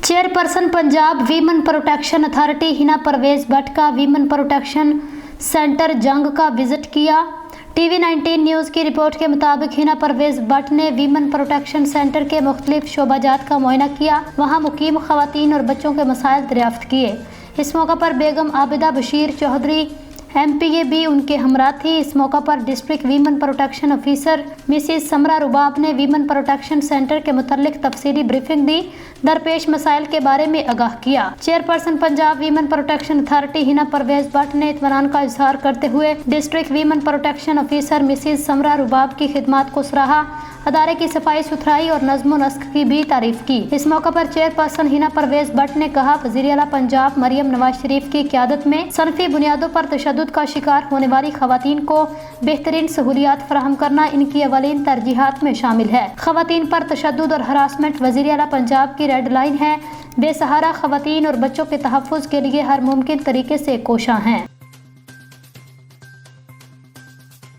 Chairperson Punjab women protection authority Hina Parvez Bhatt का women protection centre जंग का विजिट किया। टीवी 19 न्यूज़ की रिपोर्ट के मुताबिक हिना परवेज भट्ट ने वीमन प्रोटेक्शन सेंटर के मुख्तलिफ शोबाजात का मुआयना किया, वहाँ मुकीम खवातीन और बच्चों के मसाइल दरियाफ्त किए। इस मौका पर बेगम आबिदा बशीर चौधरी MPA भी उनके हमरा थी। इस मौका पर district women protection officer Mrs Samra Rubab ने वीमन प्रोटेक्शन सेंटर के मुतल्लिक तफसीली ब्रीफिंग दी, दरपेश मसाइल के बारे में आगाह किया। Chairperson Punjab women protection authority Hina Parvez Bhatt ने इत्मीनान का इजहार करते हुए district women protection officer Mrs Samra Rubab की खिदमत को सराहा, अदारे की सफाई सुथराई और नज़्म नस्क की भी तारीफ की। इस मौका पर चेयरपर्सन हिना परवेज भट्ट ने कहा, वज़ीर आला पंजाब मरियम नवाज शरीफ की क़यादत में सनफ़ी बुनियादों पर तशद्दुद का शिकार होने वाली खवातीन को बेहतरीन सहूलियात फराहम करना इनकी अवलीन तरजीहात में शामिल है। खवातीन पर तशद्दुद और हरासमेंट वज़ीर आला पंजाब की रेड लाइन है। बेसहारा खवातीन और बच्चों के तहफ़्फ़ुज़ के लिए हर मुमकिन तरीके से कोशां हैं।